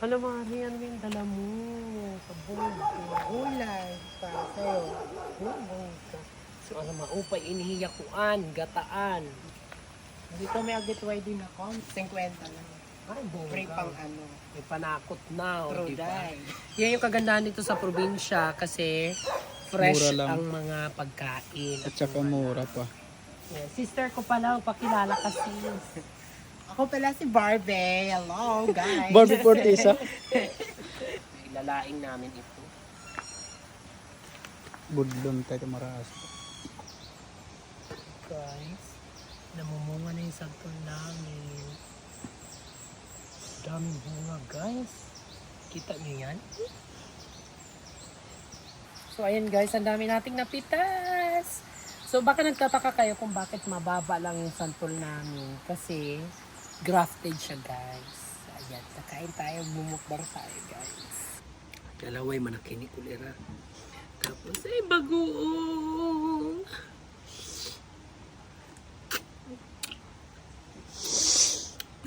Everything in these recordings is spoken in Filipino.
Alam mo, ano yung dala mo? Sabong. Gulay para sa'yo. So, alam mo, upay inihiyakuan, gataan. Dito may agitway din ako. 50 lang. Ay, Free bongga. pang ano. May panakot na, o, True diba? dye. Yan yung kagandahan dito sa probinsya kasi fresh Mura lang. ang mga pagkain. At saka mura pa. Yeah, sister ko pala, pakilala ka sis. Ako pala si Barbie. Hello, guys. Barbie Fortesa. Ilalaing namin ito. Budlon tayo maras. Guys, namumunga na yung sagtol namin. Daming bunga, guys. Kita niyo yan? So, ayan guys, ang dami nating napitas. So, baka nagtataka kayo kung bakit mababa lang yung santol namin. Kasi, grafted siya, guys. Ayan, nakain tayo, bumukbang tayo, guys. Dalaway manakini kulira. Tapos, ay, bagoong.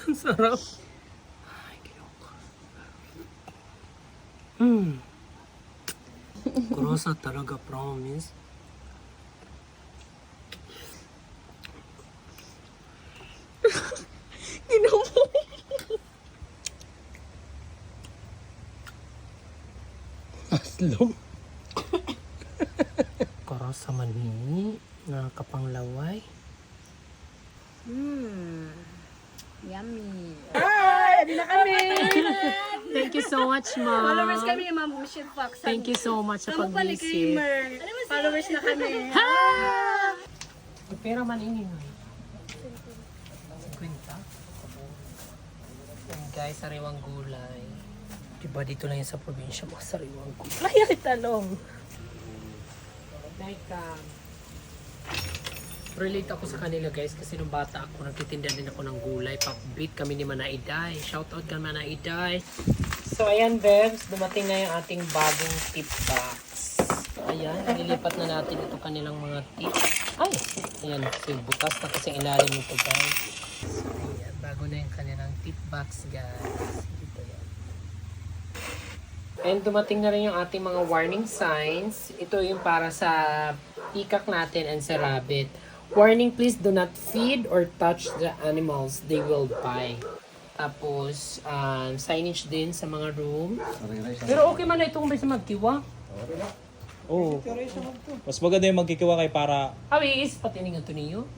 Ang sarap. Ay, kinuha. Kurosa talaga, promise. Aslong. Kurosa manhi na kapanglaway. Yummy. Ay, na kami. Thank you so much, Mom. Followers kami ni Ma'am Michelle Fox. Thank you so much sa Tama pala, pag-visit. Kramer. Followers na kami. Pero man ini no. Kwenta. Yan guys, sariwang gulay. Diba dito lang yan sa probinsya, mga sariwang gulay. Ay, talong. Relate ako sa kanila guys kasi nung bata ako, nagtitinda din ako ng gulay. Pakbit kami ni Manaiday. Shoutout ka Manaiday. So ayan Bebs, dumating na yung ating bagong tip box. Ayan, nililipat na natin itong kanilang mga tip. Ay, ayan, so butas na kasi ilalim nito guys. So ayan, bago na yung kanilang tip box guys. Dito yan. And dumating na rin yung ating mga warning signs. Ito yung para sa peacock natin and sa rabbit. Warning, please do not feed or touch the animals. They will bite. Tapos, signage din sa mga room. Pero okay man na itong may magkiwa. Oo. Mas maganda yung magkikiwa kay para Awis, pati nga ito niyo.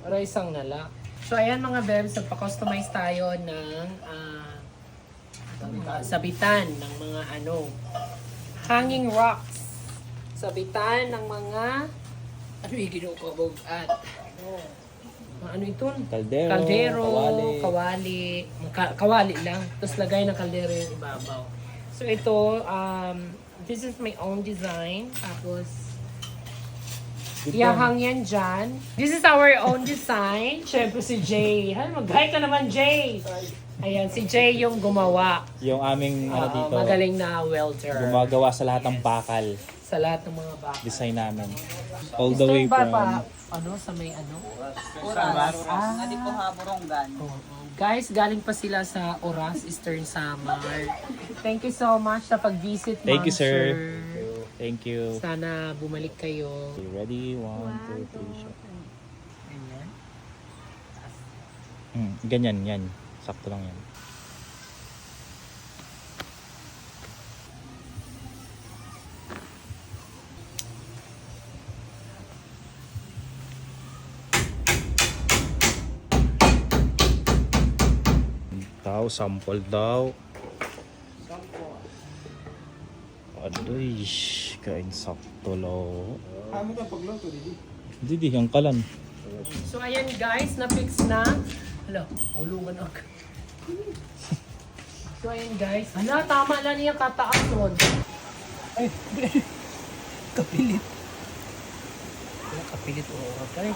Raisang nala. So, ayan mga bebs, nagpa-customize tayo ng sabitan ng mga hanging rocks. Sabitan ng mga ano yung ginukabugat? Ano ito? kaldero, Kawali. Kawali lang. Tapos lagay ng kaldero yung ibabaw. So ito, this is my own design. Tapos, ihahang yan dyan. This is our own design. Siyempre si Jay. Mag-hi ka naman, Jay! Ayan, si Jay yung gumawa. Yung aming dito, Magaling na welder. gumagawa sa lahat ng bakal. Sa lahat ng mga baka. Design namin. All the way Bar from pa, sa may Oras. Guys, galing pa sila sa Oras, Eastern Samar. Thank you so much sa pag-visit, Thank you, Ma'am, sir. Thank you. Sana bumalik kayo. Okay, ready? 1, 2, 3, shot. Ganyan. Ganyan, yan. Sakto lang yan. Sample daw. Adoy, kain sakto lo. Kami na pagluto, Didi. Hindi, ang kalan. So ayan guys, na-fix na. Hala, ulungan ako. So ayan guys. Hala, tama lang niya kataas nun. Ay, kapilit. Hala, kapilit o oras ka rin.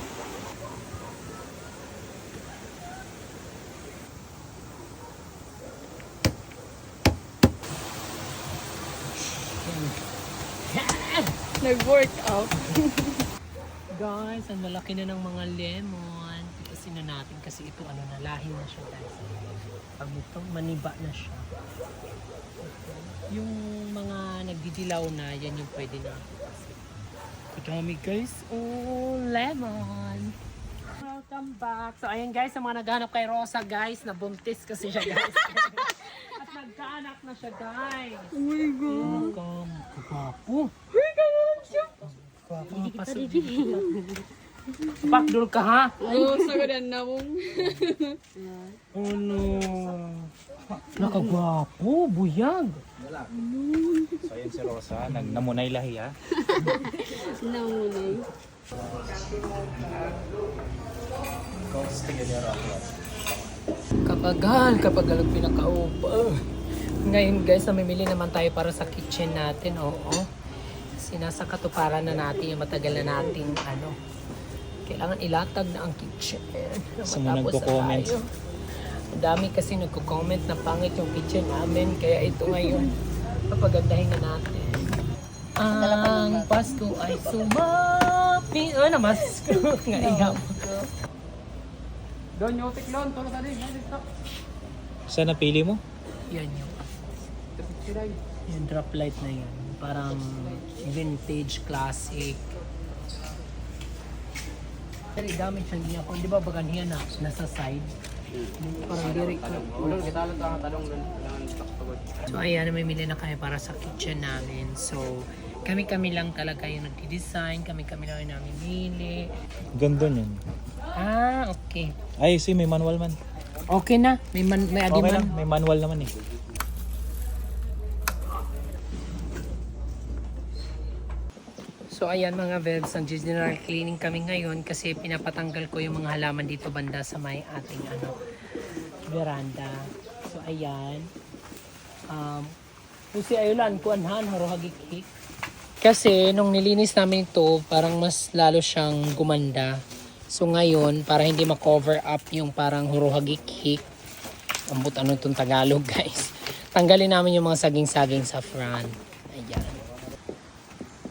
Nag-workout. Guys, ang lalaki na ng mga lemon. Ito si na natin kasi ito ano na, lahim na siya guys. Pag ito, maniba na siya. Yung mga nagdidilaw na, yan yung pwede na. Kadami guys. Oh, lemon. Welcome back. So ayan guys, sa mga naghanap kay Rosa guys, nabuntis kasi siya guys. At nagkaanak na siya guys. Oh my God. Kapapo. Kapapo. Pakdul ka ha? Oo, sagadan na mong. Oh no. Nakagwapo, buyag. So ayan si Rosa, namunay lahi ha. Namunay. Kapagal ang pinakaupa. Ngayon guys, namimili naman tayo para sa kitchen natin, oo. Sinasa katuparan na natin yung matagal na nating ano. Kailangan ilatag na ang kitchen. Sa mga nagko-comment. Ang dami kasi nagko-comment na pangit yung kitchen namin. Kaya ito ngayon, papagandahin na natin. Ang Pasko ay sumapi. Ano, Masko? Nga iham. Doon yung tiklon, tolo sa din. Saan napili mo? Yan yung yung drop light na yan. Parang vintage, classic. Pero gamit siyang niya ko. Di ba baganhiya na nasa side? Parang lyric ko. Ulong kita lang ang talong doon. So ayan, mamimili na kayo para sa kitchen namin. So kami-kami lang talaga yung nagdi-design. Kami-kami lang yung namimili. Ganda niyan. Ah, okay. Ay, may manual man. Okay na. May agi Okay man. lang, may manual naman eh. So ayan mga vebs, ang general cleaning kami ngayon kasi pinapatanggal ko yung mga halaman dito banda sa may ating veranda. So ayan. Pusi ayulan ko anhan haruhagikik. Kasi nung nilinis namin ito, parang mas lalo siyang gumanda. So ngayon, para hindi ma-cover up yung parang huruhagik-hik, ambot ano itong Tagalog guys, tanggalin namin yung mga saging-saging sa front. Ayan.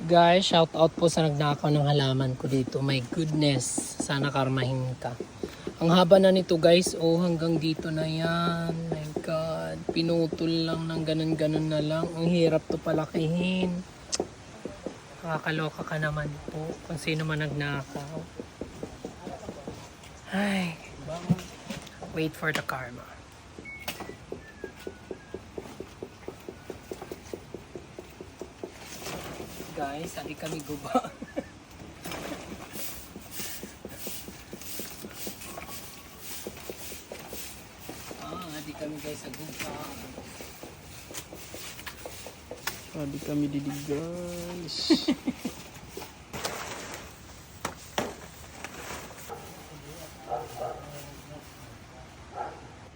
Guys, shout out po sa nagnakaw ng halaman ko dito. My goodness, sana karmahin ka. Ang haba na nito guys, oh hanggang dito na yan. My God, pinutol lang ng ganun-ganun na lang. Ang hirap to palakihin. Kakaloka ka naman po kung sino man nagnakaw. Ay, wait for the karma. Guys, adi kami guba. Adi kami guys sa guba. Sabi kami didig guys.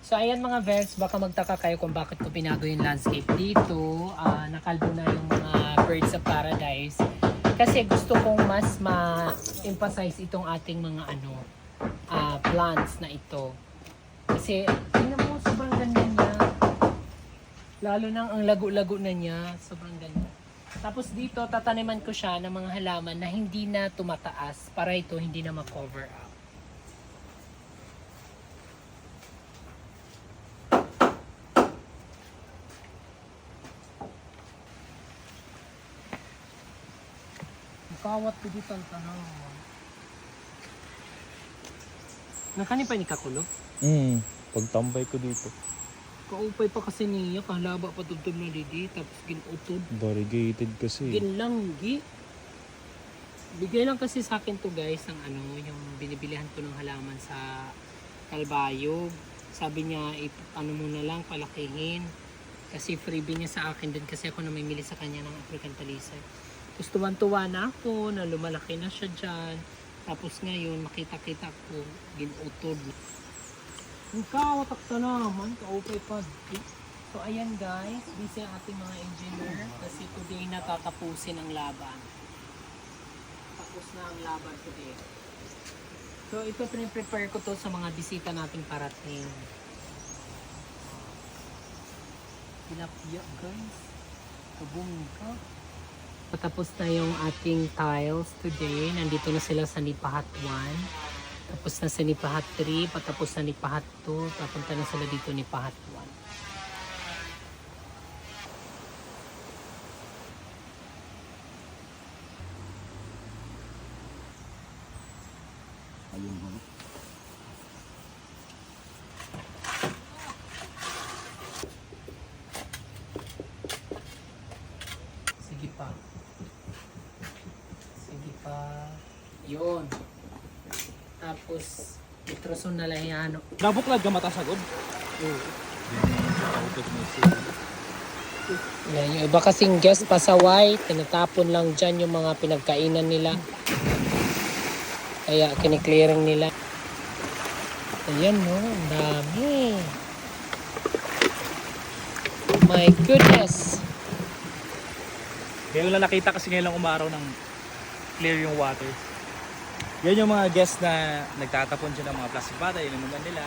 So ayan mga vets, baka magtaka kayo kung bakit ko pinago yung landscape dito. Nakalbo na yung mga birds of paradise. Kasi gusto kong mas ma-emphasize itong ating mga plants na ito. Kasi tingnan mo, sobrang ganda niya. Lalo nang ang lago-lago na niya, sobrang ganda. Tapos dito, tataniman ko siya ng mga halaman na hindi na tumataas para ito hindi na ma-cover up. Kawat ko dito ang tanong. Nakani pa ni kakulo? Pagtambay ko dito. Kaupay pa kasi niya, kalaba pa tutod na didi, tapos ginutod. Variegated kasi. Ginlanggi. Bigay lang kasi sa akin to guys, ang yung binibilihan ko ng halaman sa Kalbayog. Sabi niya, mo na lang, palakihin. Kasi freebie niya sa akin din kasi ako namimili sa kanya ng African Talisay. Tapos tuwan-tuwa na ako na lumalaki na siya dyan. Tapos ngayon, makita-kita ko, ginutod. Ang kawatak na naman, kaupay pa. So ayan guys, busy ang ating mga engineer kasi today natatapusin ang laban. Tapos na ang laban today. So ito prepare ko to sa mga bisita nating parating. Tilapia guys. Kabungka. Patapos na yung ating tiles today. Nandito na sila sa Nipahat 1. Tapos na sa Nipahat 3, patapos na Nipahat 2, papunta na sila dito Nipahat 1. Sige pa. Sige pa. Yun. Tapos, itroson na lang yan. Nabuklad ka mata sagod. Yan, yung iba kasing guest pasaway, tinatapon lang dyan yung mga pinagkainan nila. Kaya kiniklearing nila. Ayan no, ang dami. My goodness. Kaya lang nakita kasi ngayon lang umaraw ng clear yung water. Yan yung mga guests na nagtatapon dyan ng mga plastic bata, ininuman nila.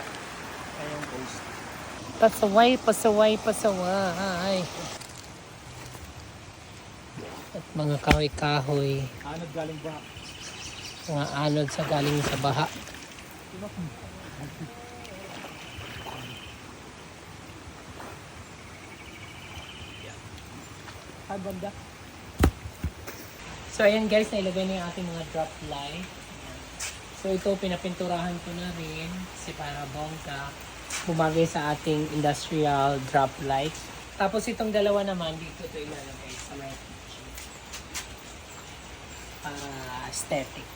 Kaya yung post. Pasaway, pasaway, pasaway. At mga kahoy-kahoy. Anod galing ba? Mga anod sa galing sa baha. Ganda. So ayan guys, nailagay na yung ating mga drop light. So ito pinapinturahan ko na rin kasi para bongga bumagay sa ating industrial drop light. Tapos itong dalawa naman dito ito ilalagay sa my kitchen. Para aesthetic.